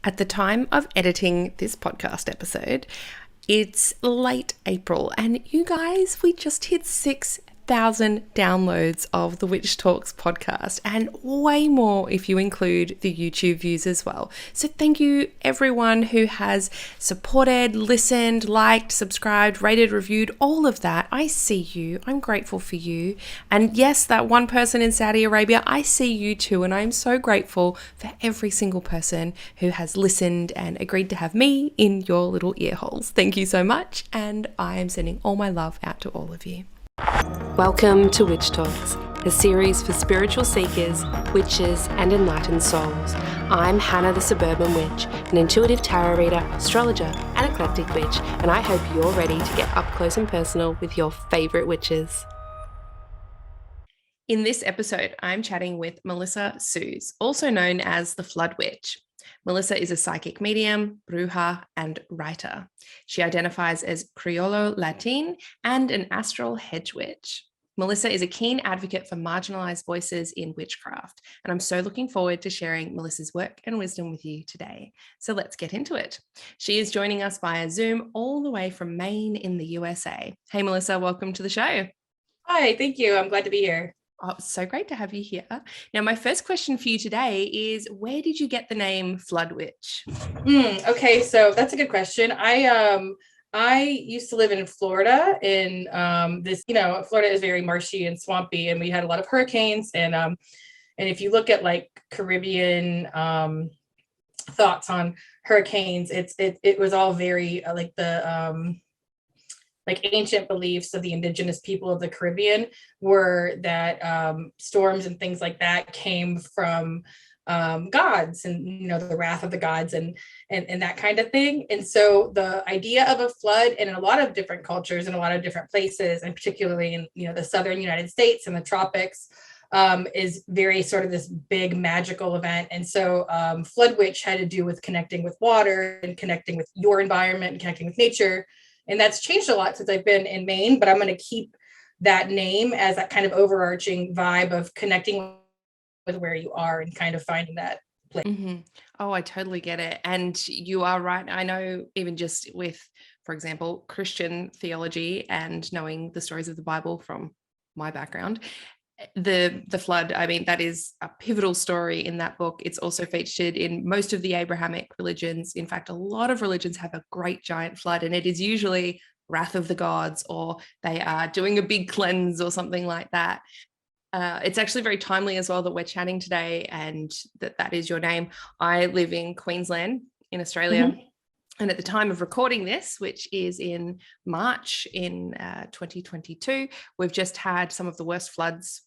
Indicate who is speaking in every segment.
Speaker 1: At the time of editing this podcast episode, it's late April, and you guys, we just hit 6,000 downloads of the Witch Talks podcast, and way more if you include the YouTube views as well. So thank you everyone who has supported, listened, liked, subscribed, rated, reviewed, all of that. I see you. I'm grateful for you. And yes, that one person in Saudi Arabia, I see you too. And I'm so grateful for every single person who has listened and agreed to have me in your little ear holes. Thank you so much. And I am sending all my love out to all of you. Welcome to Witch Talks, a series for spiritual seekers, witches, and enlightened souls. I'm Hannah the Suburban Witch, an intuitive tarot reader, astrologer, and eclectic witch, and I hope you're ready to get up close and personal with your favourite witches. In this episode, I'm chatting with Melissa Suze, also known as the Floodwit. Melissa is a psychic medium, bruja, and writer. She identifies as Criollo Latin and an astral hedge witch. Melissa is a keen advocate for marginalized voices in witchcraft, and I'm so looking forward to sharing Melissa's work and wisdom with you today. So let's get into it. She is joining us via Zoom all the way from Maine in the USA. Hey, Melissa, welcome to the show.
Speaker 2: Hi, thank you. I'm glad to be here.
Speaker 1: Oh, so great to have you here. Now, my first question for you today is, where did you get the name Floodwitch?
Speaker 2: Okay, so that's a good question. I used to live in Florida, in Florida is very marshy and swampy, and we had a lot of hurricanes. And if you look at like Caribbean thoughts on hurricanes, it was all very like ancient beliefs of the indigenous people of the Caribbean were that storms and things like that came from gods and, the wrath of the gods and that kind of thing. And so the idea of a flood in a lot of different cultures in a lot of different places, and particularly in, the southern United States and the tropics, is very sort of this big magical event. And so Flood Witch had to do with connecting with water and connecting with your environment and connecting with nature. And that's changed a lot since I've been in Maine, but I'm going to keep that name as that kind of overarching vibe of connecting with where you are and kind of finding that place.
Speaker 1: Mm-hmm. Oh, I totally get it. And you are right. I know even just with, for example, Christian theology and knowing the stories of the Bible from my background, the flood, I mean, that is a pivotal story in that book. It's also featured in most of the Abrahamic religions. In fact, a lot of religions have a great giant flood, and it is usually wrath of the gods, or they are doing a big cleanse or something like that. It's actually very timely as well that we're chatting today, and that is your name. I live in Queensland in Australia. Mm-hmm. And at the time of recording this, which is in March in 2022, we've just had some of the worst floods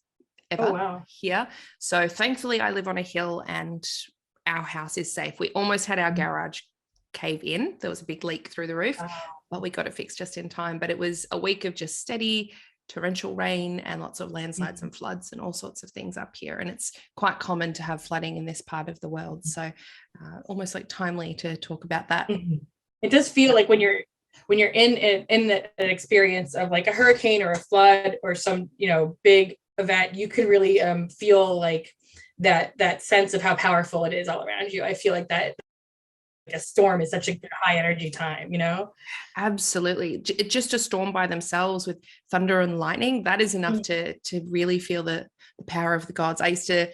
Speaker 1: ever here. So thankfully I live on a hill and our house is safe. We almost had our garage cave in. There was a big leak through the roof, but we got it fixed just in time. But it was a week of just steady torrential rain and lots of landslides and floods and all sorts of things up here. And it's quite common to have flooding in this part of the world. So almost like timely to talk about that.
Speaker 2: It does feel like when you're in an experience of like a hurricane or a flood or some, big event, you can really feel like that sense of how powerful it is all around you. I feel like that a storm is such a high energy time,
Speaker 1: Absolutely. Just a storm by themselves with thunder and lightning, that is enough to really feel the power of the gods. I used to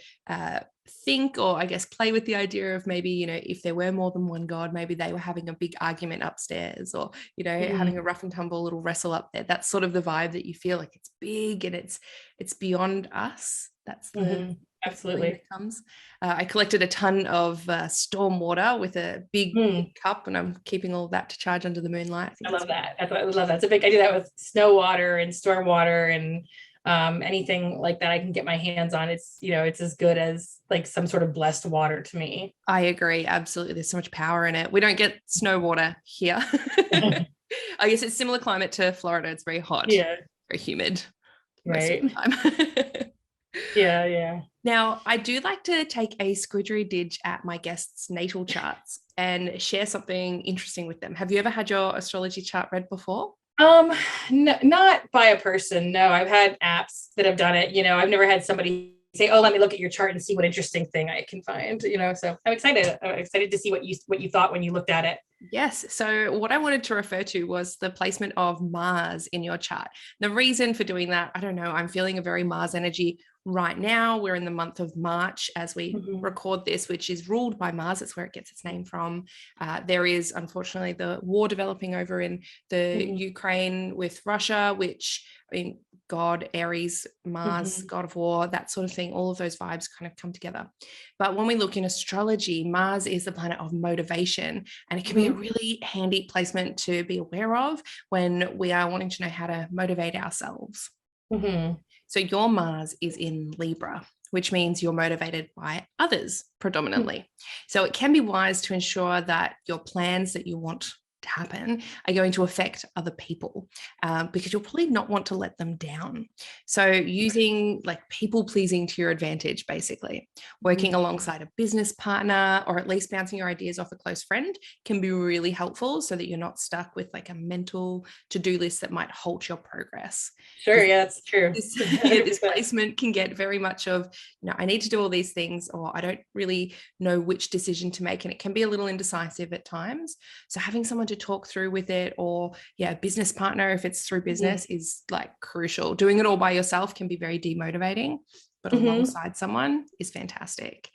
Speaker 1: think, or I guess play with the idea of maybe, if there were more than one god, maybe they were having a big argument upstairs, or, having a rough and tumble little wrestle up there. That's sort of the vibe that you feel like it's big and it's beyond us. That's the
Speaker 2: absolutely
Speaker 1: it comes. I collected a ton of storm water with a big cup, and I'm keeping all of that to charge under the moonlight.
Speaker 2: I love that. I love that. It's a big, I do that with snow water and storm water and anything like that I can get my hands on. It's, it's as good as like some sort of blessed water to me.
Speaker 1: I agree. Absolutely. There's so much power in it. We don't get snow water here. I guess it's similar climate to Florida. It's very hot, very humid.
Speaker 2: Right.
Speaker 1: Most of the time.
Speaker 2: Yeah.
Speaker 1: Now, I do like to take a squidgerididge at my guests' natal charts and share something interesting with them. Have you ever had your astrology chart read before?
Speaker 2: No, not by a person. No, I've had apps that have done it. I've never had somebody say, oh, let me look at your chart and see what interesting thing I can find, so I'm excited to see what you thought when you looked at it.
Speaker 1: Yes. So what I wanted to refer to was the placement of Mars in your chart. The reason for doing that, I don't know, I'm feeling a very Mars energy right now. We're in the month of March as we record this, which is ruled by Mars. It's where it gets its name from. There is, unfortunately, the war developing over in the Ukraine with Russia, which, I mean, God, Aries, Mars, God of War, that sort of thing, all of those vibes kind of come together. But when we look in astrology, Mars is the planet of motivation, and it can be a really handy placement to be aware of when we are wanting to know how to motivate ourselves. So your Mars is in Libra, which means you're motivated by others predominantly. So it can be wise to ensure that your plans that you want to happen are going to affect other people, because you'll probably not want to let them down. So using like people pleasing to your advantage, basically working alongside a business partner, or at least bouncing your ideas off a close friend, can be really helpful so that you're not stuck with like a mental to-do list that might halt your progress.
Speaker 2: Sure. Yeah, that's true.
Speaker 1: This placement can get very much of, I need to do all these things, or I don't really know which decision to make. And it can be a little indecisive at times. So having someone to talk through with it, or a business partner, if it's through business, is like crucial. Doing it all by yourself can be very demotivating, but alongside someone is fantastic.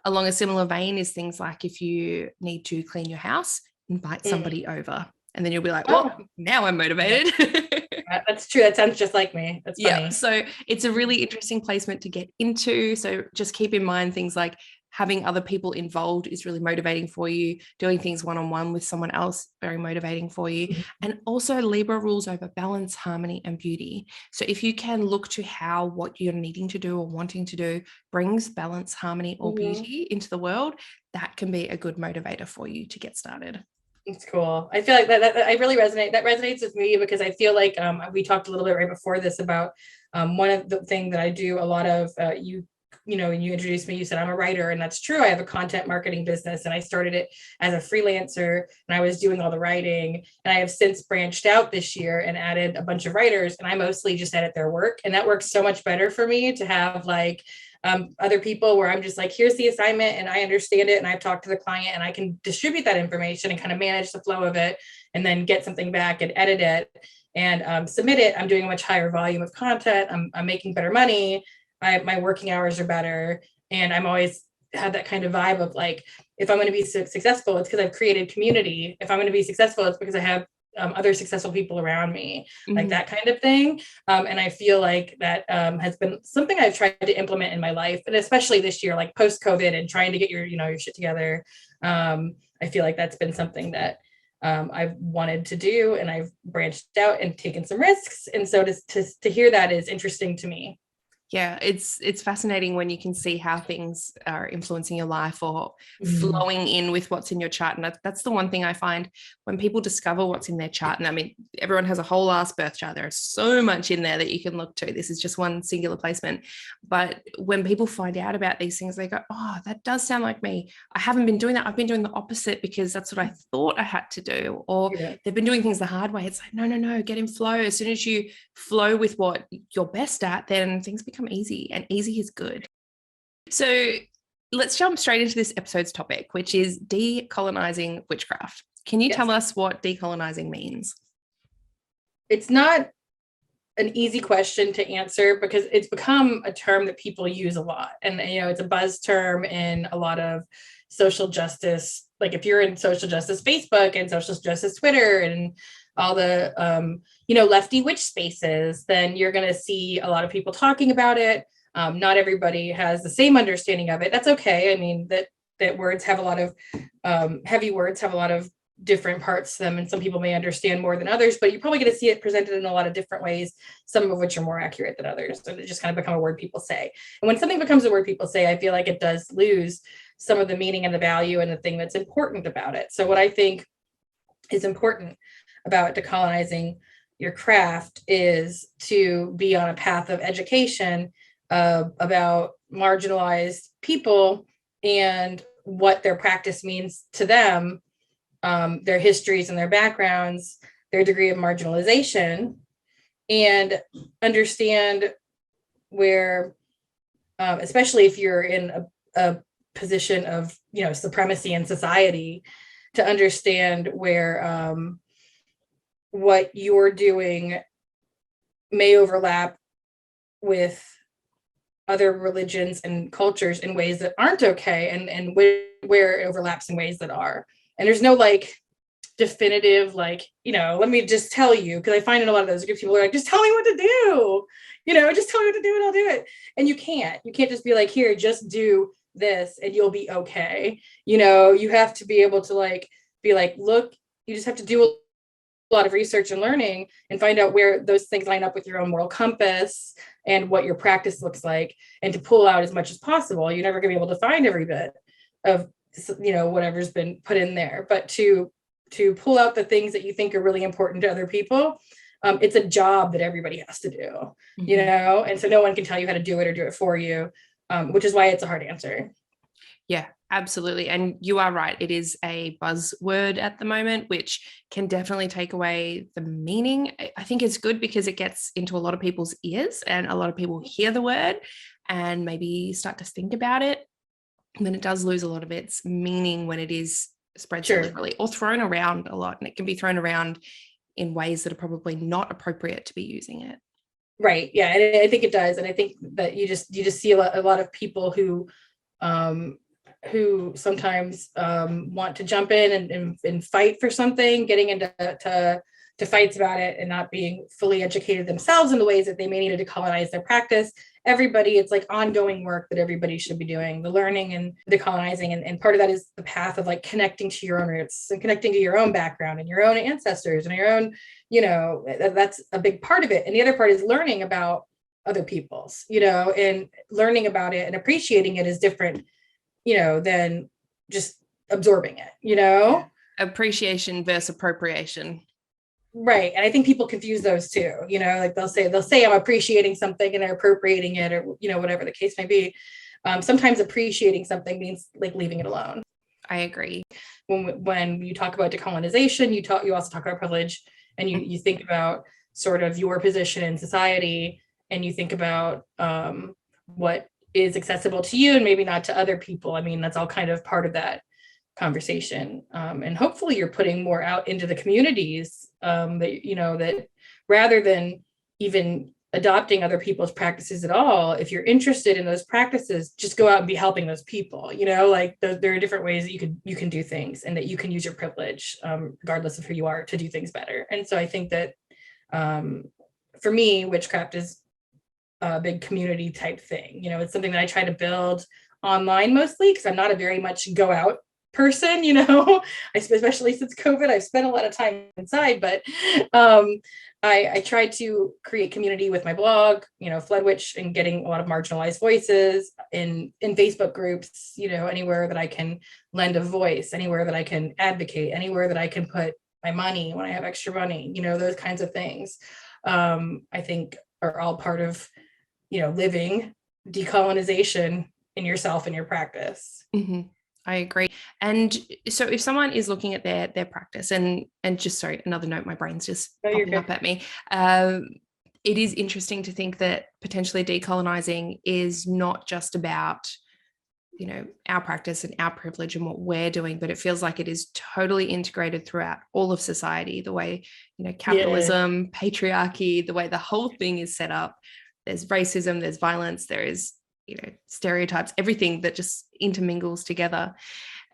Speaker 1: Along a similar vein is things like if you need to clean your house, invite somebody over, and then you'll be like, well, now I'm motivated.
Speaker 2: That's true. That sounds just like me. That's funny.
Speaker 1: Yeah. So it's a really interesting placement to get into. So just keep in mind things like having other people involved is really motivating for you. Doing things one-on-one with someone else, very motivating for you. And also Libra rules over balance, harmony, and beauty. So if you can look to how what you're needing to do or wanting to do brings balance, harmony, or beauty into the world, that can be a good motivator for you to get started.
Speaker 2: It's cool. I feel like that I really resonate. That resonates with me because I feel like we talked a little bit right before this about one of the things that I do a lot of. When you introduced me, you said I'm a writer, and that's true. I have a content marketing business, and I started it as a freelancer, and I was doing all the writing, and I have since branched out this year and added a bunch of writers, and I mostly just edit their work, and that works so much better for me to have like other people where I'm just like, here's the assignment and I understand it, and I've talked to the client and I can distribute that information and kind of manage the flow of it, and then get something back and edit it and submit it. I'm doing a much higher volume of content. I'm making better money. My working hours are better. And I'm always had that kind of vibe of like, if I'm going to be successful, it's because I've created community. If I'm going to be successful, it's because I have other successful people around me, like that kind of thing. And I feel like that has been something I've tried to implement in my life, and especially this year, like post-COVID and trying to get your shit together. I feel like that's been something that I've wanted to do, and I've branched out and taken some risks. And so to hear that is interesting to me.
Speaker 1: Yeah, it's fascinating when you can see how things are influencing your life or flowing in with what's in your chart. And that's the one thing I find when people discover what's in their chart. And I mean, everyone has a whole ass birth chart. There's so much in there that you can look to. This is just one singular placement. But when people find out about these things, they go, oh, that does sound like me. I haven't been doing that. I've been doing the opposite because that's what I thought I had to do. Or they've been doing things the hard way. It's like, no, get in flow. As soon as you flow with what you're best at, then things become easy, and easy is good. So let's jump straight into this episode's topic, which is decolonizing witchcraft. Can you tell us what decolonizing means?
Speaker 2: It's not an easy question to answer because it's become a term that people use a lot. And, it's a buzz term in a lot of social justice. Like if you're in social justice Facebook and social justice Twitter and all the, lefty witch spaces, then you're going to see a lot of people talking about it. Not everybody has the same understanding of it. That's okay. I mean, that words have a lot of, heavy words have a lot of different parts to them, and some people may understand more than others, but you're probably going to see it presented in a lot of different ways, some of which are more accurate than others. So it just kind of become a word people say. And when something becomes a word people say, I feel like it does lose some of the meaning and the value and the thing that's important about it. So what I think is important about decolonizing your craft is to be on a path of education about marginalized people and what their practice means to them, their histories and their backgrounds, their degree of marginalization, and understand where especially if you're in a position of, supremacy in society, to understand where what you're doing may overlap with other religions and cultures in ways that aren't okay, and where it overlaps in ways that are. And there's no like definitive, like, let me just tell you, because I find in a lot of those groups, people are like, just tell me what to do, just tell me what to do and I'll do it. And you can't just be like, here, just do this and you'll be okay. You have to be able to be like, look, you just have to do a lot of research and learning and find out where those things line up with your own moral compass and what your practice looks like, and to pull out as much as possible. You're never going to be able to find every bit of, whatever's been put in there, but to pull out the things that you think are really important to other people. It's a job that everybody has to do, and so no one can tell you how to do it or do it for you, which is why it's a hard answer.
Speaker 1: Yeah, absolutely. And you are right. It is a buzzword at the moment, which can definitely take away the meaning. I think it's good because it gets into a lot of people's ears and a lot of people hear the word and maybe start to think about it. And then it does lose a lot of its meaning when it is spread so liberally or thrown around a lot. And it can be thrown around in ways that are probably not appropriate to be using it.
Speaker 2: Right. Yeah. And I think it does. And I think that you just see a lot of people who sometimes want to jump in and fight for something, getting into fights about it and not being fully educated themselves in the ways that they may need to decolonize their practice. Everybody, it's like ongoing work that everybody should be doing, the learning and decolonizing. And part of that is the path of like connecting to your own roots and connecting to your own background and your own ancestors and your own, that's a big part of it. And the other part is learning about other people's, and learning about it and appreciating it is different, than just absorbing it,
Speaker 1: Appreciation versus appropriation.
Speaker 2: Right. And I think people confuse those too, like they'll say I'm appreciating something and they're appropriating it, or, whatever the case may be. Sometimes appreciating something means like leaving it alone.
Speaker 1: I agree.
Speaker 2: When you talk about decolonization, you also talk about privilege, and you think about sort of your position in society, and you think about what is accessible to you and maybe not to other people. I mean, that's all kind of part of that conversation. And hopefully you're putting more out into the communities that rather than even adopting other people's practices at all, if you're interested in those practices, just go out and be helping those people, there are different ways that you can do things, and that you can use your privilege, regardless of who you are, to do things better. And so I think that for me, witchcraft is a big community type thing. It's something that I try to build online mostly because I'm not a very much go out person, especially since COVID. I've spent a lot of time inside, but I try to create community with my blog, Floodwit, and getting a lot of marginalized voices in Facebook groups, anywhere that I can lend a voice, anywhere that I can advocate, anywhere that I can put my money when I have extra money, those kinds of things, I think are all part of, living decolonization in yourself and your practice.
Speaker 1: Mm-hmm. I agree. And so if someone is looking at their practice, and just, sorry, another note, my brain's just popping up at me. It is interesting to think that potentially decolonizing is not just about, our practice and our privilege and what we're doing, but it feels like it is totally integrated throughout all of society, the way, capitalism, patriarchy, the way the whole thing is set up. There's racism, there's violence, there is, stereotypes, everything that just intermingles together.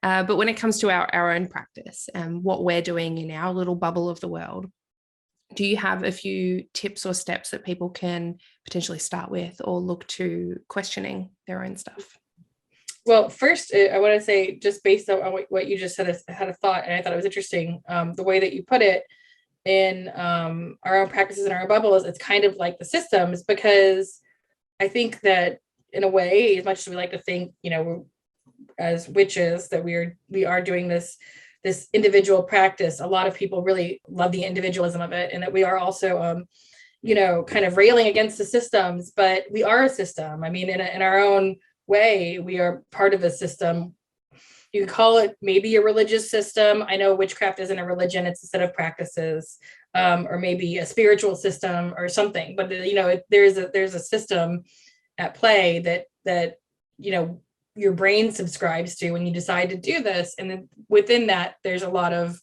Speaker 1: But when it comes to our own practice and what we're doing in our little bubble of the world, do you have a few tips or steps that people can potentially start with or look to questioning their own stuff?
Speaker 2: Well, first, I want to say, just based on what you just said, I had a thought, and I thought it was interesting, the way that you put it in our own practices and our own bubbles. It's kind of like the systems, because I think that in a way, as much as we like to think, as witches, that we are doing this individual practice, a lot of people really love the individualism of it, and that we are also kind of railing against the systems, but we are a system. I mean, in our own way, we are part of a system. You can call it maybe a religious system. I know witchcraft isn't a religion, it's a set of practices, or maybe a spiritual system or something, but there's a system, at play that your brain subscribes to when you decide to do this. And then within that, there's a lot of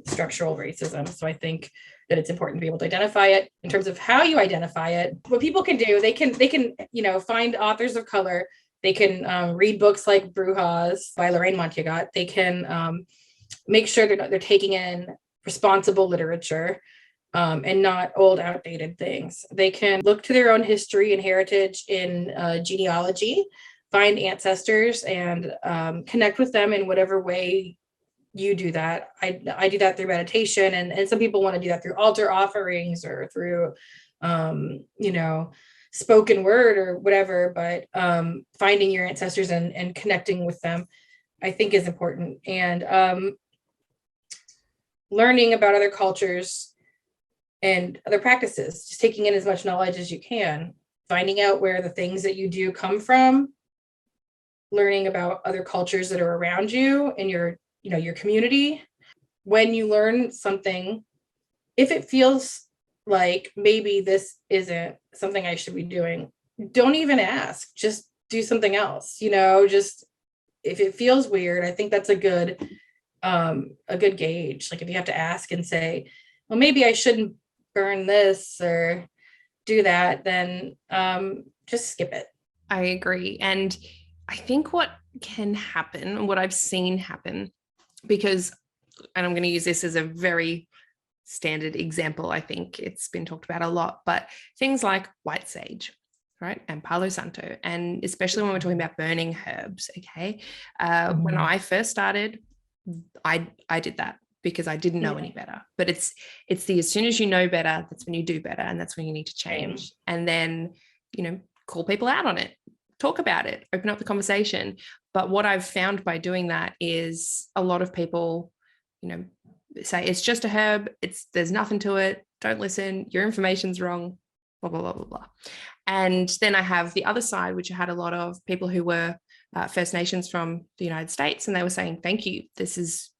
Speaker 2: structural racism. So I think that it's important to be able to identify it. In terms of how you identify it, what people can do, they can find authors of color. They can read books like Brujas by Lorraine Monteagut. They can make sure they're taking in responsible literature and not old, outdated things. They can look to their own history and heritage in genealogy, find ancestors, and connect with them in whatever way you do that. I do that through meditation, and some people want to do that through altar offerings or through spoken word or whatever, but finding your ancestors and connecting with them, I think, is important. And learning about other cultures and other practices, just taking in as much knowledge as you can, finding out where the things that you do come from, learning about other cultures that are around you in your community. When you learn something, if it feels like maybe this isn't something I should be doing, don't even ask, just do something else. Just if it feels weird, I think that's a good gauge. Like if you have to ask and say, well, maybe I shouldn't burn this or do that, then just skip it.
Speaker 1: I agree. And I think what can happen, what I've seen happen, because, and I'm going to use this as a very standard example, I think it's been talked about a lot, but things like white sage, right, and Palo Santo, and especially when we're talking about burning herbs, okay? When I first started, I did that because I didn't know any better. But it's as soon as you know better, that's when you do better, and that's when you need to change. And then, call people out on it, talk about it, open up the conversation. But what I've found by doing that is a lot of people, say it's just a herb, there's nothing to it, don't listen, your information's wrong, blah, blah, blah, blah, blah. And then I have the other side, which I had a lot of people who were First Nations from the United States, and they were saying, thank you, this is,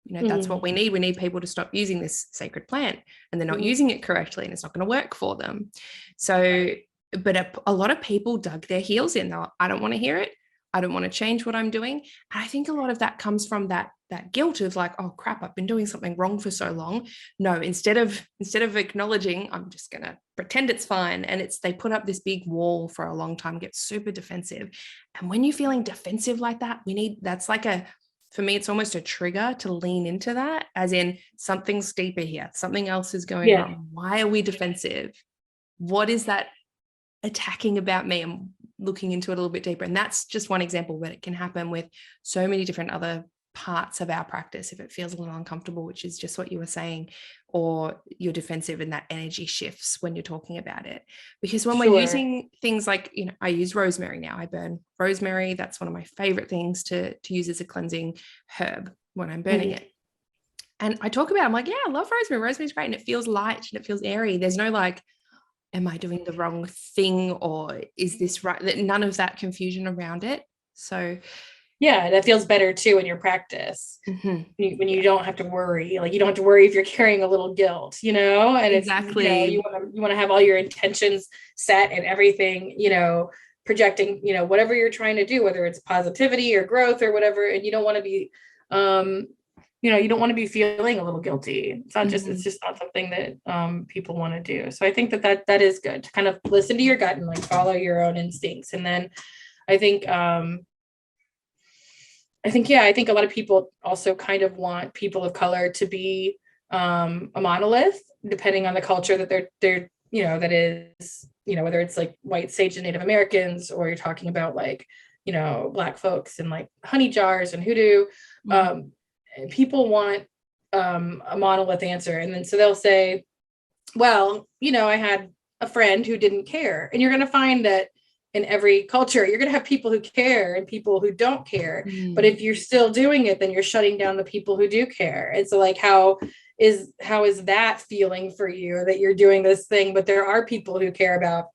Speaker 1: that's what we need. We need people to stop using this sacred plant, and they're not using it correctly, and it's not going to work for them. So, but a lot of people dug their heels in. They're like, I don't want to hear it. I don't want to change what I'm doing. And I think a lot of that comes from that guilt of like, oh crap, I've been doing something wrong for so long. No, instead of acknowledging, I'm just going to pretend it's fine. And they put up this big wall for a long time, get super defensive. And when you're feeling defensive like that, that's like for me, it's almost a trigger to lean into that, as in something's deeper here. Something else is going on. Why are we defensive? What is that attacking about me? I'm looking into it a little bit deeper. And that's just one example, but it can happen with so many different other parts of our practice if it feels a little uncomfortable, which is just what you were saying, or you're defensive and that energy shifts when you're talking about it. Because when we're using things like, I use rosemary now, I burn rosemary. That's one of my favorite things to use as a cleansing herb when I'm burning it. And I talk about, I'm like, yeah, I love rosemary. Rosemary's great. And it feels light and it feels airy. There's no like, am I doing the wrong thing, or is this right? None of that confusion around it. So
Speaker 2: yeah, that feels better too in your practice. When you don't have to worry, like you don't have to worry if you're carrying a little guilt, and
Speaker 1: exactly.
Speaker 2: It's, you want to have all your intentions set and everything, projecting, whatever you're trying to do, whether it's positivity or growth or whatever. And you don't want to be, you don't want to be feeling a little guilty. It's not just, it's just not something that people want to do. So I think that is good to kind of listen to your gut and like follow your own instincts. And then I think a lot of people also kind of want people of color to be a monolith, depending on the culture that they're that is, whether it's like white sage and Native Americans, or you're talking about like, Black folks and like honey jars and hoodoo. People want a monolith answer. And then so they'll say, well, I had a friend who didn't care. And you're going to find that in every culture, you're going to have people who care and people who don't care. But if you're still doing it, then you're shutting down the people who do care. And so like, how is that feeling for you, that you're doing this thing, but there are people who care about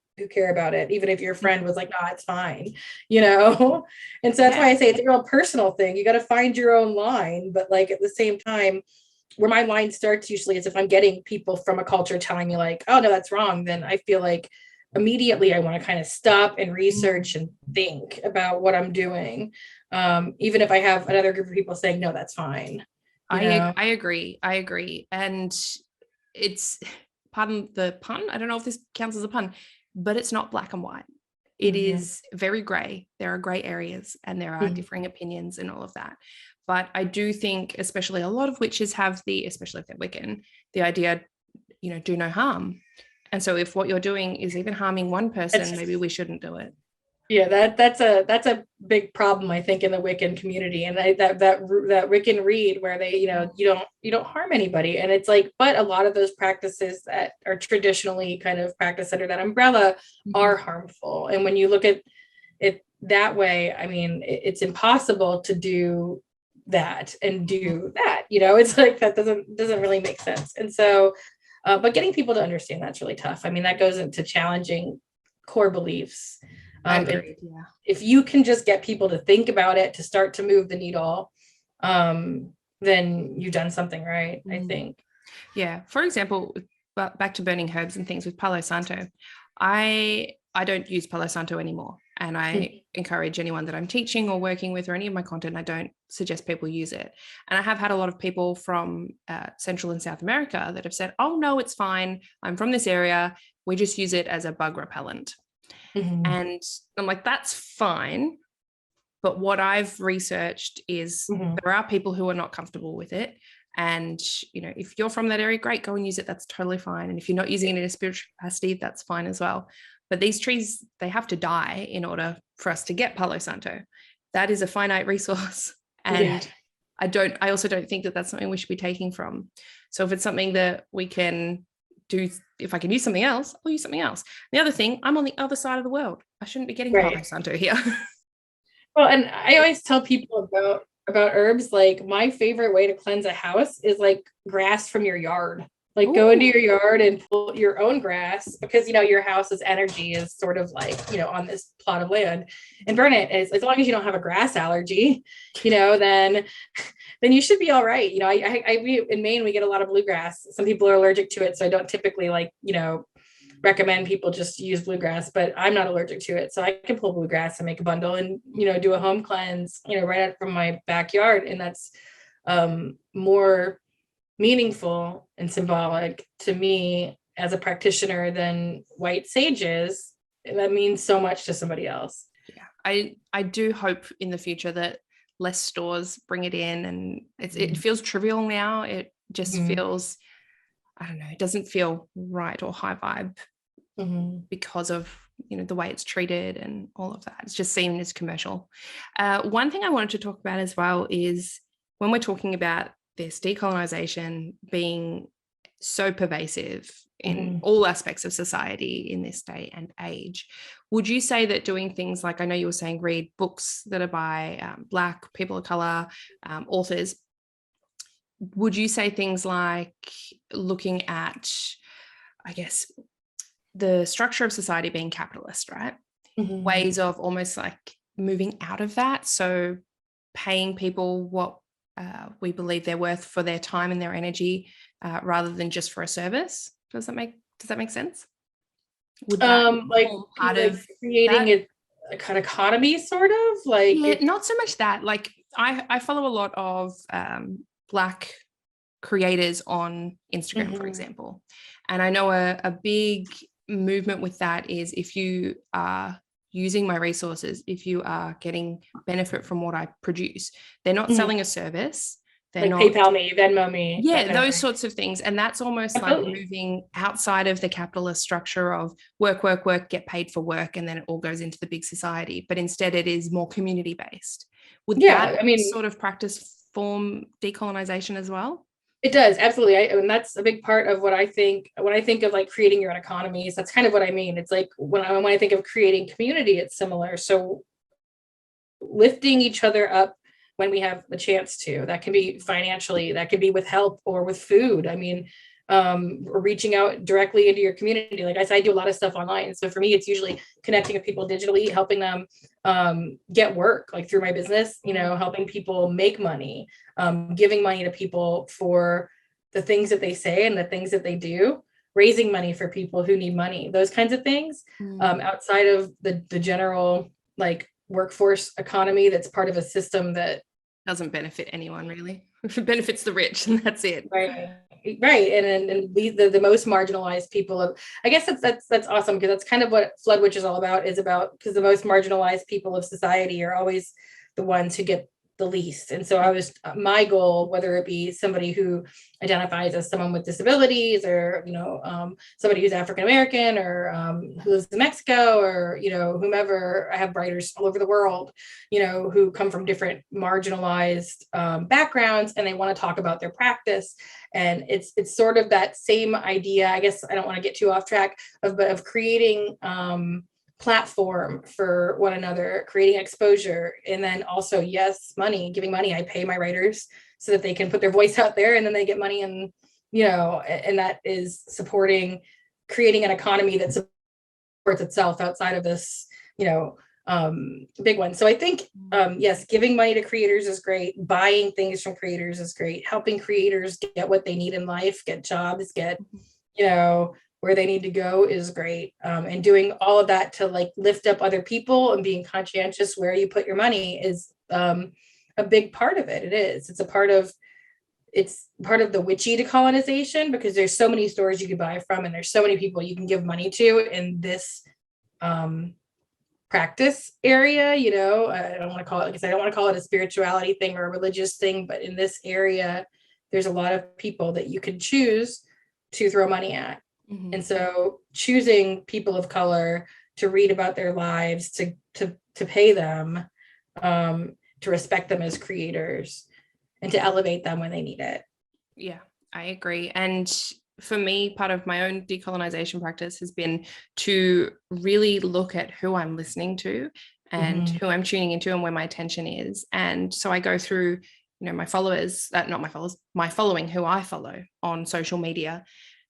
Speaker 2: it, even if your friend was like, no, it's fine, And so that's why I say it's a real personal thing. You got to find your own line. But like at the same time, where my line starts usually is if I'm getting people from a culture telling me like, oh no, that's wrong, then I feel like immediately I want to kind of stop and research and think about what I'm doing. Even if I have another group of people saying, no, that's fine.
Speaker 1: I agree. And it's, pardon the pun, I don't know if this counts as a pun, but it's not black and white. It is very gray. There are gray areas and there are differing opinions and all of that. But I do think, especially a lot of witches have especially if they're Wiccan, the idea, do no harm. And so if what you're doing is even harming one person, maybe we shouldn't do it.
Speaker 2: Yeah, that's a big problem, I think, in the Wiccan community, and that Wiccan read where they, you don't harm anybody, and it's like, but a lot of those practices that are traditionally kind of practiced under that umbrella are harmful, and when you look at it that way, I mean, it's impossible to do that and do that. It's like that doesn't really make sense, and so, but getting people to understand that's really tough. I mean, that goes into challenging core beliefs. If you can just get people to think about it, to start to move the needle, then you've done something right, I think.
Speaker 1: Yeah. For example, back to burning herbs and things with Palo Santo, I don't use Palo Santo anymore. And I encourage anyone that I'm teaching or working with or any of my content, I don't suggest people use it. And I have had a lot of people from Central and South America that have said, oh, no, it's fine. I'm from this area. We just use it as a bug repellent. And I'm like, that's fine. But what I've researched is there are people who are not comfortable with it. And, if you're from that area, great, go and use it. That's totally fine. And if you're not using it in a spiritual capacity, that's fine as well. But these trees, they have to die in order for us to get Palo Santo. That is a finite resource. And I also don't think that that's something we should be taking from. So if it's something that we can do, if I can use something else, I'll use something else. The other thing, I'm on the other side of the world. I shouldn't be getting Palo Santo here.
Speaker 2: Well, and I always tell people about herbs, like my favorite way to cleanse a house is like grass from your yard. Like go into your yard and pull your own grass, because your house's energy is sort of like on this plot of land, and burn it. As long as you don't have a grass allergy, then you should be all right. We in Maine, we get a lot of bluegrass. Some people are allergic to it, so I don't typically recommend people just use bluegrass, but I'm not allergic to it, so I can pull bluegrass and make a bundle and do a home cleanse right out from my backyard, and that's more meaningful and symbolic to me as a practitioner than white sages. That means so much to somebody else.
Speaker 1: I do hope in the future that less stores bring it in, and it feels trivial now. It just feels, I don't know, it doesn't feel right or high vibe because of the way it's treated and all of that. It's just seen as commercial. One thing I wanted to talk about as well is when we're talking about this decolonization being so pervasive in all aspects of society in this day and age, would you say that doing things like, I know you were saying read books that are by Black people of color authors, would you say things like looking at, I guess, the structure of society being capitalist, right? Ways of almost like moving out of that, so paying people what we believe they're worth for their time and their energy, rather than just for a service. Does that make sense? Would that
Speaker 2: like part of creating a kind of economy, sort of like
Speaker 1: not so much that. Like I follow a lot of Black creators on Instagram, for example, and I know a big movement with that is, if you are using my resources, if you are getting benefit from what I produce, they're not selling a service. They're
Speaker 2: like
Speaker 1: not
Speaker 2: PayPal me, Venmo me.
Speaker 1: Yeah, those sorts of things. And that's almost like moving outside of the capitalist structure of work, get paid for work, and then it all goes into the big society. But instead it is more community based. Would that sort of practice form decolonization as well?
Speaker 2: It does, absolutely. And that's a big part of what I think when I think of like creating your own economies. That's kind of what I mean. It's like when I think of creating community, it's similar. So lifting each other up when we have the chance to, that can be financially, that could be with help or with food. I mean, or reaching out directly into your community. Like I said, I do a lot of stuff online. So for me, it's usually connecting with people digitally, helping them get work, like through my business, helping people make money, giving money to people for the things that they say and the things that they do, raising money for people who need money, those kinds of things, outside of the general like workforce economy that's part of a system that
Speaker 1: doesn't benefit anyone really. It benefits the rich, and that's it.
Speaker 2: Right. And the most marginalized people of, I guess that's awesome, because that's kind of what Floodwitch is all about, because the most marginalized people of society are always the ones who get the least. And so my goal, whether it be somebody who identifies as someone with disabilities, or somebody who's African American, or who lives in Mexico, or whomever. I have writers all over the world, who come from different marginalized backgrounds, and they want to talk about their practice. And it's sort of that same idea. I guess I don't want to get too off track of creating platform for one another, creating exposure, and then also, yes, giving money. I pay my writers so that they can put their voice out there, and then they get money, and and that is creating an economy that supports itself outside of this big one. So I think yes, giving money to creators is great, buying things from creators is great, helping creators get what they need in life, get jobs, get where they need to go is great. And doing all of that to like lift up other people and being conscientious where you put your money is a big part of it. It's part of the witchy decolonization, because there's so many stores you could buy from, and there's so many people you can give money to in this practice area. I don't want to call it, because I don't want to call it a spirituality thing or a religious thing, but in this area, there's a lot of people that you could choose to throw money at. Mm-hmm. And so choosing people of color to read about their lives, to pay them, to respect them as creators, and to elevate them when they need it.
Speaker 1: Yeah, I agree. And for me, part of my own decolonization practice has been to really look at who I'm listening to and who I'm tuning into and where my attention is. And so I go through, my followers, my following, who I follow on social media.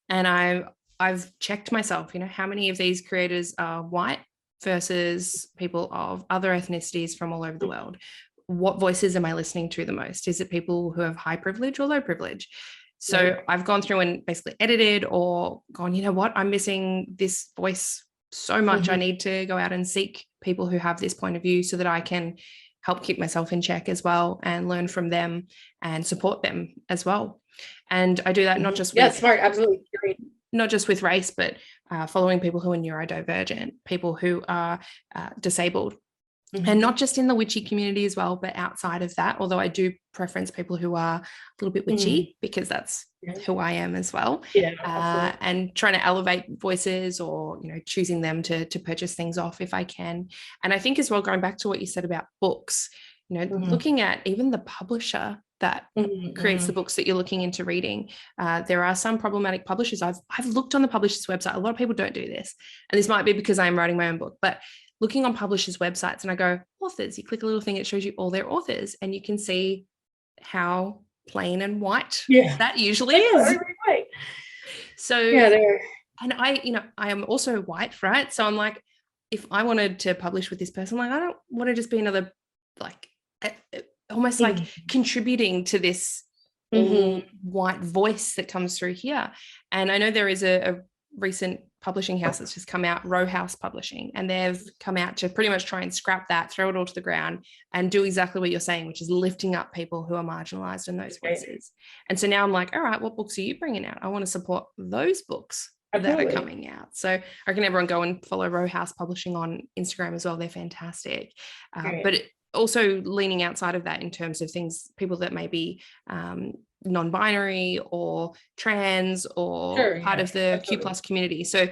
Speaker 1: And I've checked myself, how many of these creators are white versus people of other ethnicities from all over the world? What voices am I listening to the most? Is it people who have high privilege or low privilege? So I've gone through and basically edited or gone, I'm missing this voice so much. I need to go out and seek people who have this point of view so that I can help keep myself in check as well, and learn from them and support them as well. And I do that not just with,
Speaker 2: smart, absolutely,
Speaker 1: not just with race, but following people who are neurodivergent, people who are disabled. And not just in the witchy community as well, but outside of that, although I do preference people who are a little bit witchy, because that's who I am as well. And trying to elevate voices, or choosing them to purchase things off if I can. And I think as well, going back to what you said about books, looking at even the publisher that creates the books that you're looking into reading. There are some problematic publishers. I've looked on the publisher's website. A lot of people don't do this, and this might be because I'm writing my own book, but looking on publishers' websites, and I go, authors, you click a little thing, it shows you all their authors, and you can see how plain and white that usually is.
Speaker 2: Right.
Speaker 1: So, and I am also white, right? So I'm like, if I wanted to publish with this person, like, I don't want to just be another, like, almost like contributing to this white voice that comes through here. And I know there is a recent publishing house that's just come out, Row House Publishing, and they've come out to pretty much try and scrap that, throw it all to the ground, and do exactly what you're saying, which is lifting up people who are marginalized in those voices. And so now I'm like, all right, what books are you bringing out? I want to support those books that are coming out. So I reckon everyone go and follow Row House Publishing on Instagram as well. They're fantastic. But also leaning outside of that in terms of things, people that may be non-binary or trans or part of the Q+ community. So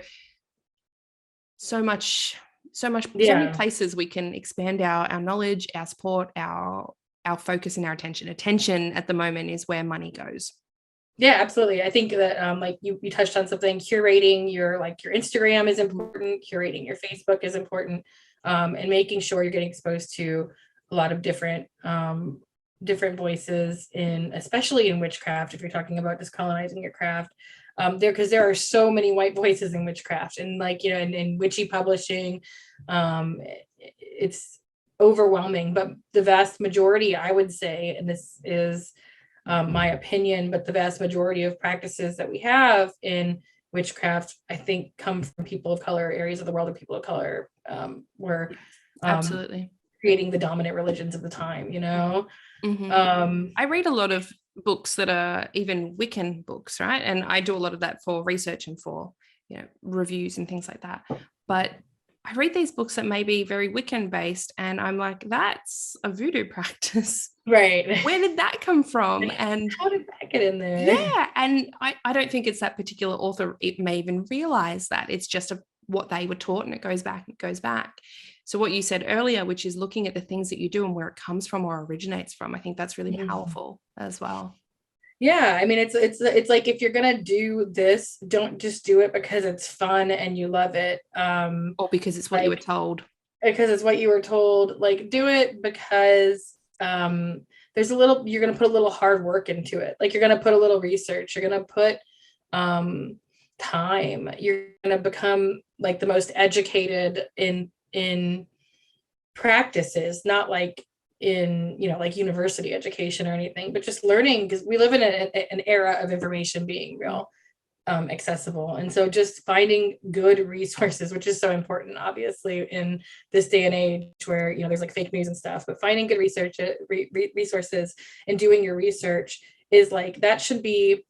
Speaker 1: many places we can expand our knowledge, our support, our focus, and our attention. Attention at the moment is where money goes.
Speaker 2: Yeah, absolutely. I think that like you touched on something, curating your Instagram is important, curating your Facebook is important, and making sure you're getting exposed to a lot of different voices, especially in witchcraft, if you're talking about decolonizing your craft, because there are so many white voices in witchcraft, and in witchy publishing, it's overwhelming. But the vast majority, I would say, and this is my opinion, but the vast majority of practices that we have in witchcraft, I think, come from people of color, areas of the world of people of color, were
Speaker 1: Absolutely.
Speaker 2: creating the dominant religions of the time, you know.
Speaker 1: I read a lot of books that are even Wiccan books, right? And I do a lot of that for research and for, reviews and things like that. But I read these books that may be very Wiccan based, and I'm like, that's a voodoo practice.
Speaker 2: Right.
Speaker 1: Where did that come from? And
Speaker 2: how did that get in there?
Speaker 1: Yeah. And I don't think it's that particular author. It may even realize that it's just what they were taught, and it goes back. So what you said earlier, which is looking at the things that you do and where it comes from or originates from, I think that's really powerful as well.
Speaker 2: Yeah, I mean, it's like, if you're gonna do this, don't just do it because it's fun and you love it,
Speaker 1: or because it's what you were told.
Speaker 2: Because it's what you were told. Like, do it because you're gonna put a little hard work into it. Like, you're gonna put a little research. You're gonna put time. You're gonna become like the most educated in practices, not like in like university education or anything, but just learning, because we live in an era of information being real accessible. And so just finding good resources, which is so important, obviously, in this day and age where there's like fake news and stuff, but finding good research resources and doing your research is like, that should be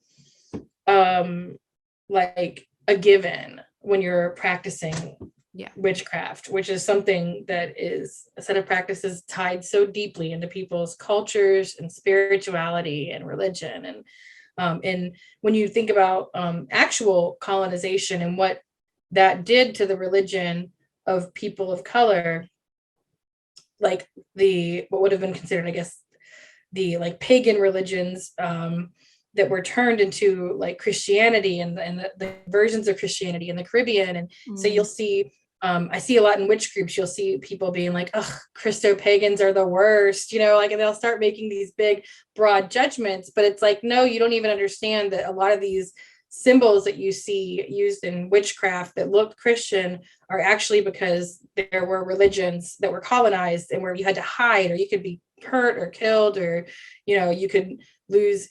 Speaker 2: like a given when you're practicing witchcraft, which is something that is a set of practices tied so deeply into people's cultures and spirituality and religion. And when you think about actual colonization and what that did to the religion of people of color, like what would have been considered, I guess, the like pagan religions that were turned into like Christianity and the versions of Christianity in the Caribbean. And so you'll see, I see a lot in witch groups, you'll see people being like, oh, Christo-pagans are the worst, like, and they'll start making these big, broad judgments. But it's like, no, you don't even understand that a lot of these symbols that you see used in witchcraft that look Christian are actually because there were religions that were colonized and where you had to hide, or you could be hurt or killed, or, you could lose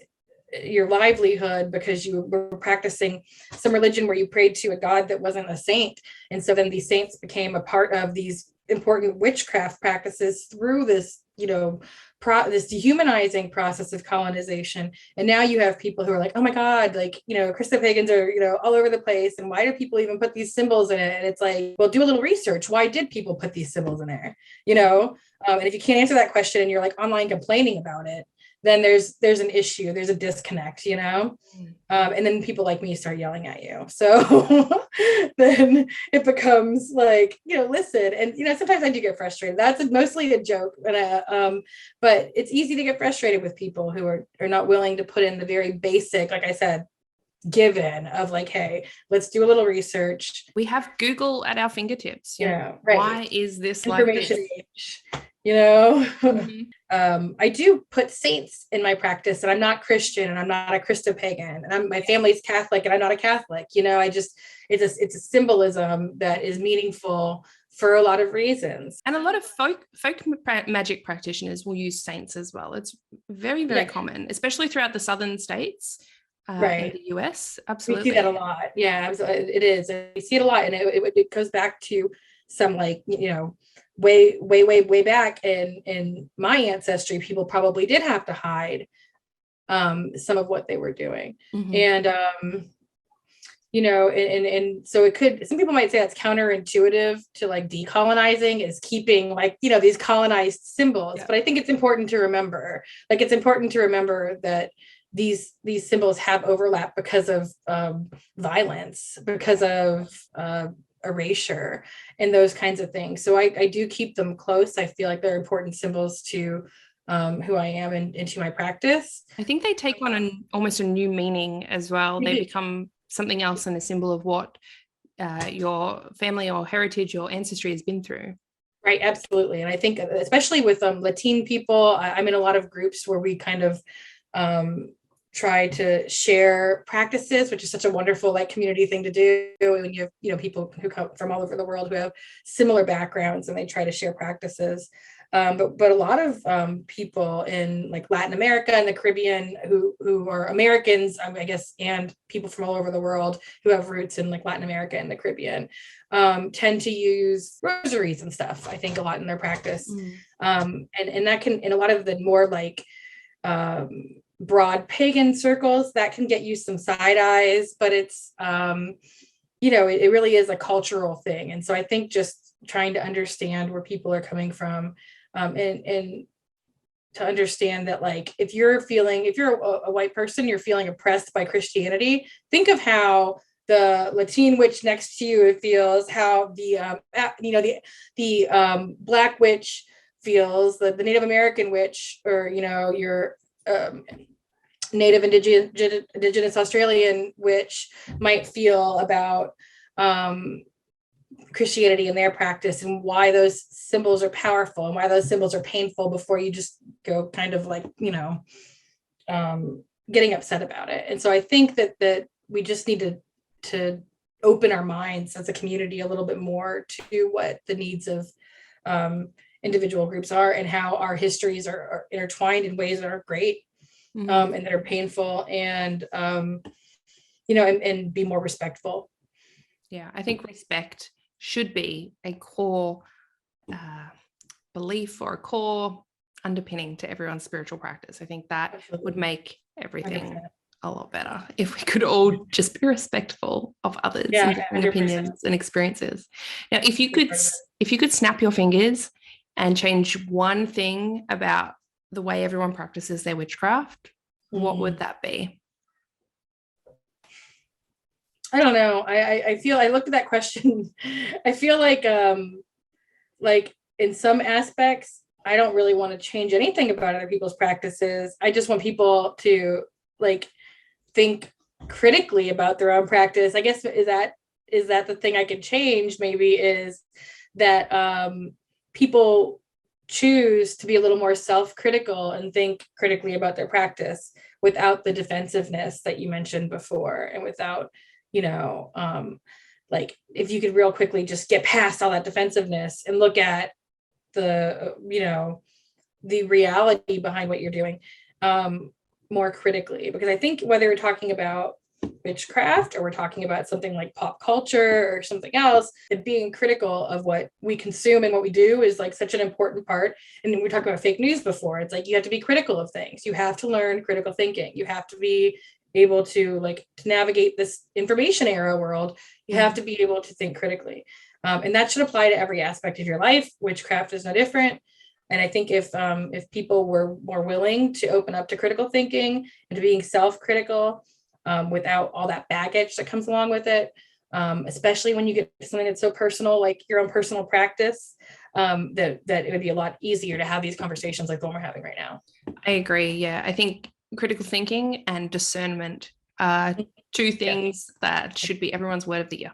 Speaker 2: your livelihood because you were practicing some religion where you prayed to a god that wasn't a saint. And so then these saints became a part of these important witchcraft practices through this, this dehumanizing process of colonization. And now you have people who are like, oh my God, like, Christo-pagans are, all over the place. And why do people even put these symbols in it? And it's like, well, do a little research. Why did people put these symbols in there? And if you can't answer that question and you're like online complaining about it, then there's an issue, there's a disconnect, and then people like me start yelling at you. So then it becomes like, listen, and, sometimes I do get frustrated. That's mostly a joke. But it's easy to get frustrated with people who are not willing to put in the very basic, like I said, given of like, hey, let's do a little research.
Speaker 1: We have Google at our fingertips.
Speaker 2: Right.
Speaker 1: Why is this
Speaker 2: information
Speaker 1: like this?
Speaker 2: age? I do put saints in my practice, and I'm not Christian and I'm not a Christo-pagan, and my family's Catholic and I'm not a Catholic. It's a symbolism that is meaningful for a lot of reasons.
Speaker 1: And a lot of folk magic practitioners will use saints as well. It's very, very common, especially throughout the southern states. In the US. Absolutely.
Speaker 2: We see that a lot. Yeah, it is. We see it a lot. And it goes back to some like, way back in my ancestry, people probably did have to hide some of what they were doing. And and so it could, some people might say that's counterintuitive to like decolonizing, is keeping like, these colonized symbols. But I think it's important to remember, that these symbols have overlap because of violence, because of erasure and those kinds of things. So I do keep them close. I feel like they're important symbols to who I am and to my practice.
Speaker 1: I think they take on almost a new meaning as well. They become something else and a symbol of what your family or heritage or ancestry has been through.
Speaker 2: Right, absolutely. And I think especially with Latin people, I'm in a lot of groups where we kind of try to share practices, which is such a wonderful like community thing to do when you have people who come from all over the world who have similar backgrounds, and they try to share practices. But a lot of people in like Latin America and the Caribbean who are Americans, I guess, and people from all over the world who have roots in like Latin America and the Caribbean, tend to use rosaries and stuff, I think, a lot in their practice. And that can, in a lot of the more like broad pagan circles, that can get you some side eyes, but it's, it really is a cultural thing. And so I think just trying to understand where people are coming from, and to understand that, like, if you're a white person, you're feeling oppressed by Christianity, think of how the Latin witch next to you feels, how the Black witch feels, the Native American witch, or your Native Indigenous Australian witch might feel about Christianity and their practice, and why those symbols are powerful and why those symbols are painful, before you just go kind of like, getting upset about it. And so I think that we just need to open our minds as a community a little bit more to what the needs of individual groups are, and how our histories are intertwined in ways that are great, and that are painful, and and be more respectful.
Speaker 1: Yeah, I think respect should be a core belief or a core underpinning to everyone's spiritual practice. I think that would make everything 100%. A lot better if we could all just be respectful of others and different opinions and experiences. Now, if you could snap your fingers and change one thing about the way everyone practices their witchcraft, what would that be?
Speaker 2: I don't know. I feel, I looked at that question. I feel like in some aspects, I don't really want to change anything about other people's practices. I just want people to like think critically about their own practice. I guess is that the thing I could change? Maybe is that people choose to be a little more self-critical and think critically about their practice without the defensiveness that you mentioned before, and without like, if you could real quickly just get past all that defensiveness and look at the the reality behind what you're doing more critically. Because I think whether we're talking about witchcraft or we're talking about something like pop culture or something else, that being critical of what we consume and what we do is like such an important part. And we talked about fake news before. It's like, you have to be critical of things. You have to learn critical thinking. You have to be able to navigate this information era world. You have to be able to think critically. And that should apply to every aspect of your life. Witchcraft is no different. And I think if people were more willing to open up to critical thinking and to being self-critical, without all that baggage that comes along with it, especially when you get something that's so personal, like your own personal practice, that it would be a lot easier to have these conversations like the one we're having right now.
Speaker 1: I agree. Yeah, I think critical thinking and discernment are two things that should be everyone's word of the year.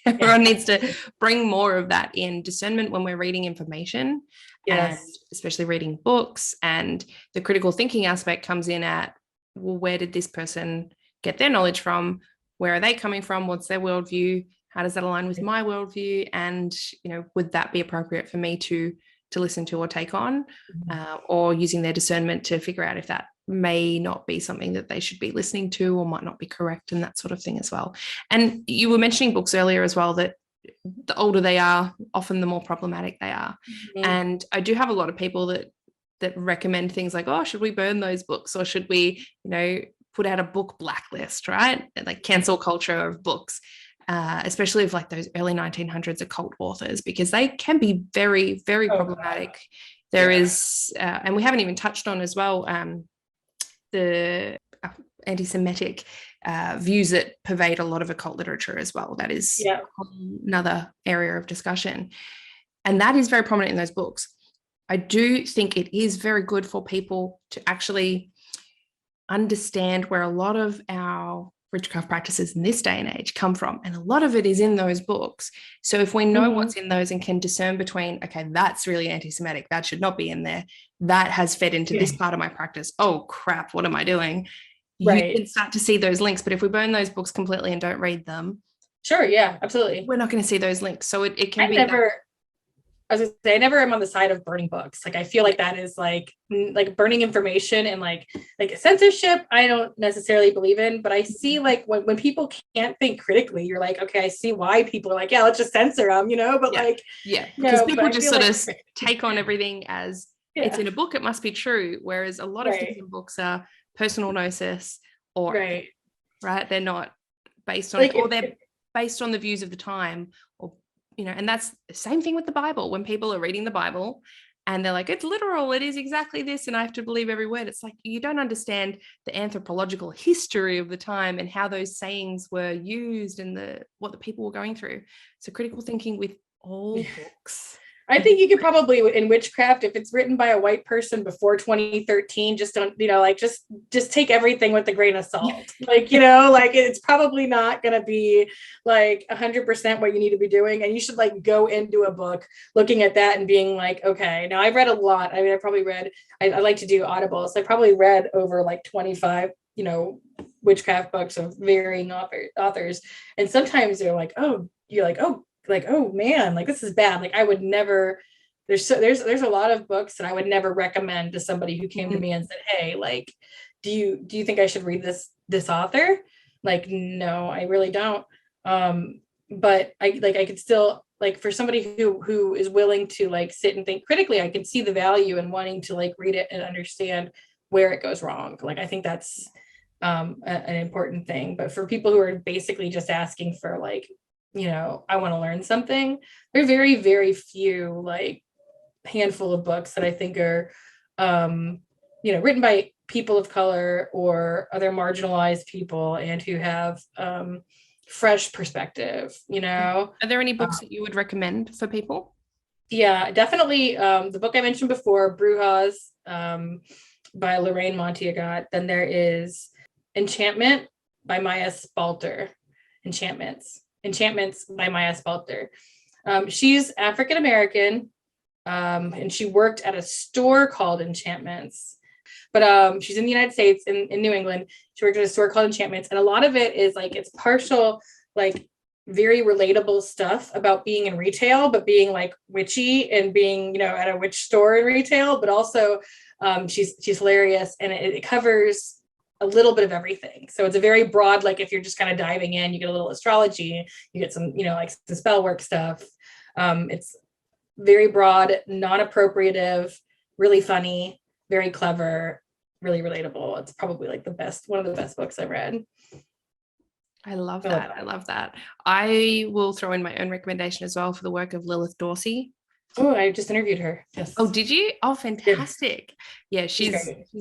Speaker 1: Everyone needs to bring more of that in. Discernment when we're reading information, and especially reading books, and the critical thinking aspect comes in at, well, where did this person get their knowledge from? Where are they coming from? What's their worldview? How does that align with my worldview? And would that be appropriate for me to listen to or take on, or using their discernment to figure out if that may not be something that they should be listening to, or might not be correct, and that sort of thing as well. And you were mentioning books earlier as well, that the older they are, often the more problematic they are. And I do have a lot of people that recommend things like, oh, should we burn those books, or should we put out a book blacklist, right? Like cancel culture of books, especially of like those early 1900s occult authors, because they can be very, very problematic. There is, and we haven't even touched on as well, the anti-Semitic views that pervade a lot of occult literature as well. That is another area of discussion. And that is very prominent in those books. I do think it is very good for people to actually understand where a lot of our witchcraft practices in this day and age come from. And a lot of it is in those books. So if we know what's in those and can discern between, okay, that's really anti-Semitic, that should not be in there, that has fed into this part of my practice, oh crap, what am I doing? You can start to see those links. But if we burn those books completely and don't read them,
Speaker 2: absolutely,
Speaker 1: we're not going to see those links. So it can be
Speaker 2: I was gonna say, I never am on the side of burning books. Like, I feel like that is like burning information, and like censorship, I don't necessarily believe in, but I see like when people can't think critically, you're like, okay, I see why people are like, yeah, let's just censor them, but like,
Speaker 1: because people
Speaker 2: but I
Speaker 1: just
Speaker 2: feel
Speaker 1: sort
Speaker 2: like,
Speaker 1: of take on everything as it's in a book, it must be true. Whereas a lot of different books are personal gnosis, or
Speaker 2: right.
Speaker 1: They're not based on
Speaker 2: Like,
Speaker 1: it, or they're based on the views of the time, or and that's the same thing with the Bible. When people are reading the Bible and they're like, it's literal, it is exactly this, and I have to believe every word. It's like, you don't understand the anthropological history of the time and how those sayings were used and what the people were going through. So critical thinking with all books.
Speaker 2: I think you could probably, in Witchcraft, if it's written by a white person before 2013, just don't, like, just take everything with a grain of salt. Like, like, it's probably not going to be like 100% what you need to be doing. And you should like go into a book looking at that and being like, okay, now I've read a lot. I mean, I probably read, I like to do Audible. So I probably read over like 25, Witchcraft books of varying authors. And sometimes they're like, oh, you're like, oh man, like, this is bad. Like, I would never, there's a lot of books that I would never recommend to somebody who came to me and said, hey, like, do you think I should read this author? Like, no, I really don't. But I could still, like, for somebody who is willing to like sit and think critically, I can see the value in wanting to like read it and understand where it goes wrong. Like, I think that's an important thing. But for people who are basically just asking for like, I want to learn something, there are very, very few, like, handful of books that I think are, written by people of color or other marginalized people and who have fresh perspective,
Speaker 1: Are there any books that you would recommend for people?
Speaker 2: Yeah, definitely. The book I mentioned before, Brujas, by Lorraine Monteagut. Then there is Enchantment by Maya Spalter. Enchantments by Maya Spalter. She's African American, and she worked at a store called Enchantments. But she's in the United States, in New England. She worked at a store called Enchantments, and a lot of it is like, it's partial, like, very relatable stuff about being in retail, but being like witchy and being, at a witch store in retail. But also, she's hilarious, and it covers a little bit of everything. So it's a very broad, like, if you're just kind of diving in, you get a little astrology, you get some, like some spell work stuff. It's very broad, non-appropriative, really funny, very clever, really relatable. It's probably like one of the best books I've read.
Speaker 1: I love that. I love that. I will throw in my own recommendation as well for the work of Lilith Dorsey.
Speaker 2: Oh, I just interviewed her. Yes.
Speaker 1: Oh, did you? Oh, fantastic. Yeah,
Speaker 2: she's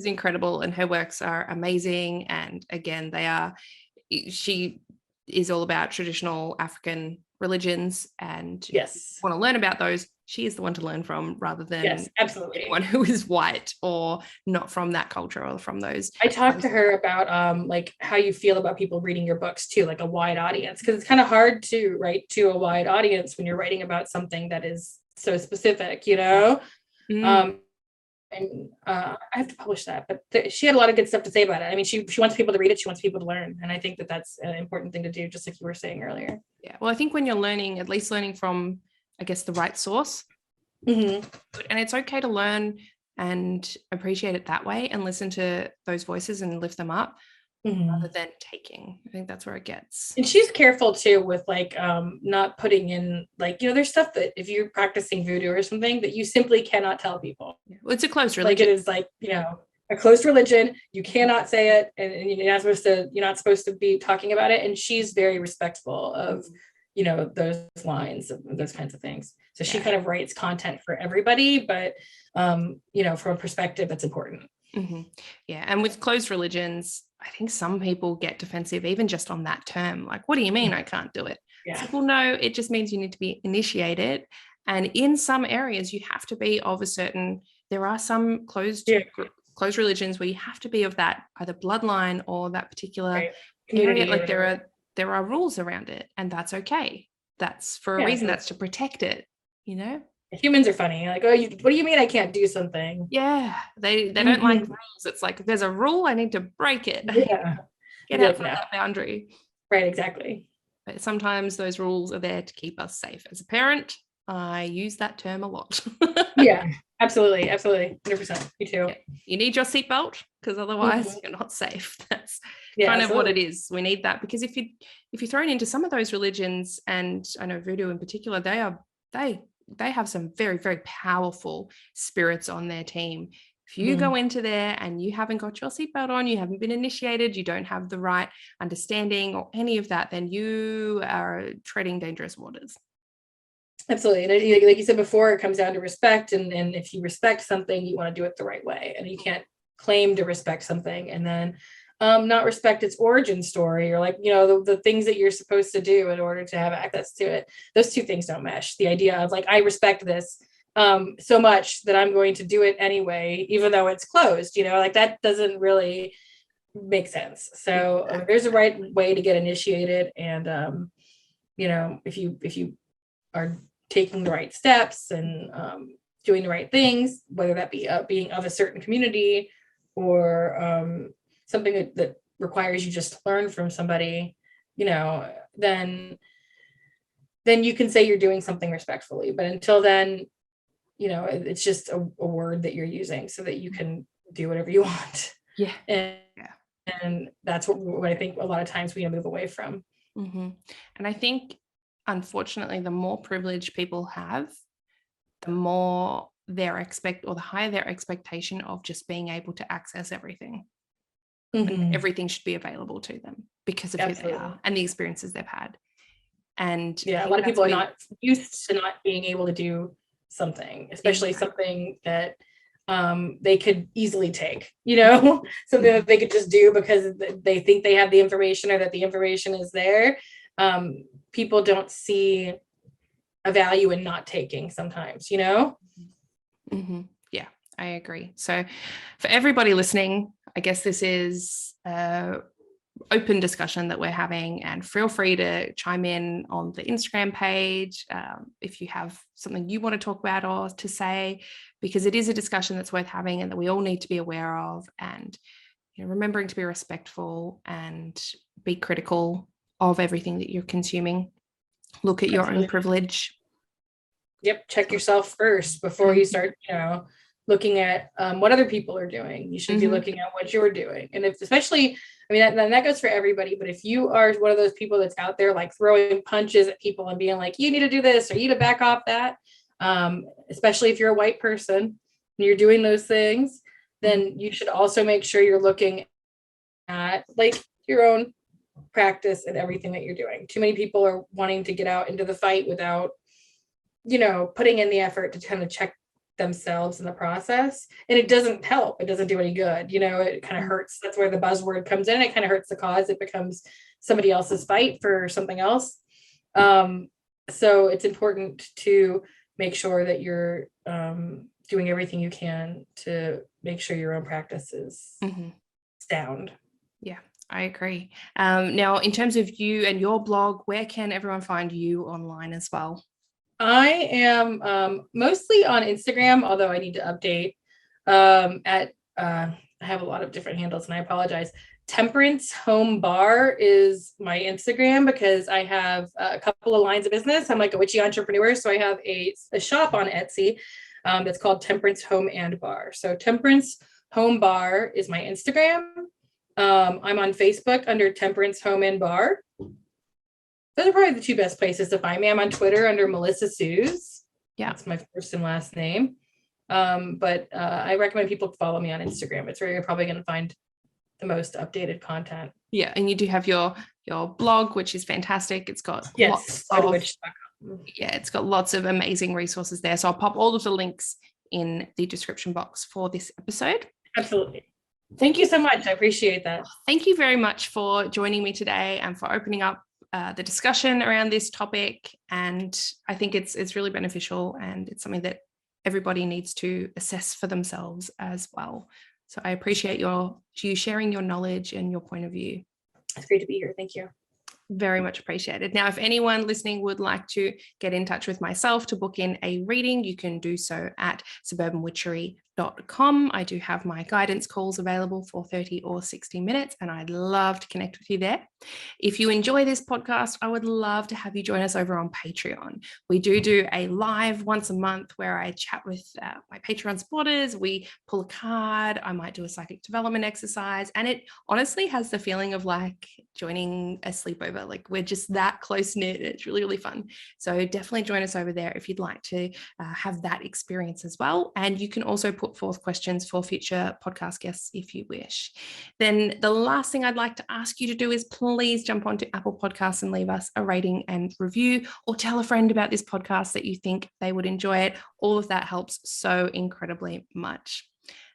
Speaker 1: incredible, and her works are amazing. And again, she is all about traditional African religions, and
Speaker 2: yes,
Speaker 1: want to learn about those. She is the one to learn from, rather than
Speaker 2: absolutely
Speaker 1: anyone who is white or not from that culture or from those.
Speaker 2: I talked to her about like how you feel about people reading your books too, like a wide audience, because it's kind of hard to write to a wide audience when you're writing about something that is so specific, and I have to publish that, but she had a lot of good stuff to say about it. I mean, she wants people to read it, she wants people to learn, and I think that's an important thing to do, just like you were saying earlier.
Speaker 1: Yeah, well, I think when you're learning, at least learning from, I guess, the right source,
Speaker 2: and
Speaker 1: it's okay to learn and appreciate it that way, and listen to those voices and lift them up, rather than taking. I think that's where it gets.
Speaker 2: And she's careful too with like not putting in, like, there's stuff that if you're practicing voodoo or something that you simply cannot tell people.
Speaker 1: Well, it's a closed religion.
Speaker 2: Like, it is like, a closed religion. You cannot say it, and you're not supposed to be talking about it. And she's very respectful of those lines, those kinds of things. So she kind of writes content for everybody, but from a perspective that's important.
Speaker 1: Yeah, and with closed religions, I think some people get defensive even just on that term. Like, what do you mean I can't do it?
Speaker 2: Yeah.
Speaker 1: Well, no, it just means you need to be initiated, and in some areas you have to be of a certain. There are some closed religions where you have to be of that either bloodline or that particular area. Like, there are rules around it, and that's okay. That's for a reason. That's to protect it.
Speaker 2: Humans are funny. Like, oh, what do you mean I can't do something?
Speaker 1: Yeah, they don't like rules. It's like, if there's a rule, I need to break it.
Speaker 2: Yeah,
Speaker 1: get out from that boundary.
Speaker 2: Right, exactly.
Speaker 1: But sometimes those rules are there to keep us safe. As a parent, I use that term a lot.
Speaker 2: Yeah, absolutely. 100%. Me too.
Speaker 1: Yeah. You need your seatbelt, because otherwise you're not safe. That's kind of what it is. We need that, because if you're thrown into some of those religions, and I know voodoo in particular, they have some very, very powerful spirits on their team. If you go into there and you haven't got your seatbelt on, you haven't been initiated, you don't have the right understanding or any of that, then you are treading dangerous waters.
Speaker 2: Absolutely. And like you said before, it comes down to respect. And if you respect something, you want to do it the right way. And you can't claim to respect something and then not respect its origin story, or like, the things that you're supposed to do in order to have access to it. Those two things don't mesh. The idea of like, I respect this so much that I'm going to do it anyway, even though it's closed, like that doesn't really make sense. So there's a right way to get initiated. And, if you are taking the right steps and doing the right things, whether that be being of a certain community or something that requires you just to learn from somebody, then you can say you're doing something respectfully. But until then, it's just a word that you're using so that you can do whatever you want.
Speaker 1: Yeah.
Speaker 2: And that's what I think a lot of times we move away from.
Speaker 1: Mm-hmm. And I think, unfortunately, the more privilege people have, the more the higher their expectation of just being able to access everything. And everything should be available to them because of who they are and the experiences they've had. And
Speaker 2: a lot of people are not used to not being able to do something, especially something that they could easily take, something that they could just do because they think they have the information or that the information is there. People don't see a value in not taking sometimes, Yeah,
Speaker 1: I agree. So for everybody listening, I guess this is open discussion that we're having, and feel free to chime in on the Instagram page if you have something you want to talk about or to say, because it is a discussion that's worth having and that we all need to be aware of, and remembering to be respectful and be critical of everything that you're consuming. Look at your own privilege.
Speaker 2: Yep. Check yourself first before you start, looking at what other people are doing. You should be looking at what you're doing. And especially, that goes for everybody, but if you are one of those people that's out there like throwing punches at people and being like, you need to do this or you need to back off that, especially if you're a white person and you're doing those things, then you should also make sure you're looking at like your own practice and everything that you're doing. Too many people are wanting to get out into the fight without, putting in the effort to kind of check themselves in the process, and it doesn't help. It doesn't do any good. It kind of hurts. That's where the buzzword comes in. It kind of hurts the cause. It becomes somebody else's fight for something else. So it's important to make sure that you're doing everything you can to make sure your own practice is sound.
Speaker 1: Yeah, I agree. Now, in terms of you and your blog, where can everyone find you online as well?
Speaker 2: I am mostly on Instagram, although I need to update. I have a lot of different handles, and I apologize. Temperance Home Bar is my Instagram because I have a couple of lines of business. I'm like a witchy entrepreneur, so I have a shop on Etsy that's called Temperance Home and Bar. So Temperance Home Bar is my Instagram. I'm on Facebook under Temperance Home and Bar. Those are probably the two best places to find me. I'm on Twitter under Melissa Suze. Yeah, that's my first and last name. But I recommend people follow me on Instagram. It's where you're probably going to find the most updated content.
Speaker 1: Yeah, and you do have your blog, which is fantastic. It's got it's got lots of amazing resources there. So I'll pop all of the links in the description box for this episode.
Speaker 2: Absolutely. Thank you so much. I appreciate that.
Speaker 1: Thank you very much for joining me today and for opening up the discussion around this topic. And I think it's really beneficial, and it's something that everybody needs to assess for themselves as well. So I appreciate you sharing your knowledge and your point of view.
Speaker 2: It's great to be here. Thank you.
Speaker 1: Very much appreciated. Now, if anyone listening would like to get in touch with myself to book in a reading, you can do so at Suburban Witchery I do have my guidance calls available for 30 or 60 minutes, and I'd love to connect with you there. If you enjoy this podcast, I would love to have you join us over on Patreon. We do a live once a month where I chat with my Patreon supporters. We pull a card. I might do a psychic development exercise, and it honestly has the feeling of like joining a sleepover. Like we're just that close knit. It's really, really fun. So definitely join us over there if you'd like to have that experience as well. And you can also put forth questions for future podcast guests if you wish. Then the last thing I'd like to ask you to do is please jump onto Apple Podcasts and leave us a rating and review, or tell a friend about this podcast that you think they would enjoy it. All of that helps so incredibly much.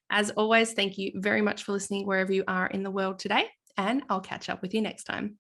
Speaker 1: As always, thank you very much for listening wherever you are in the world today, and I'll catch up with you next time.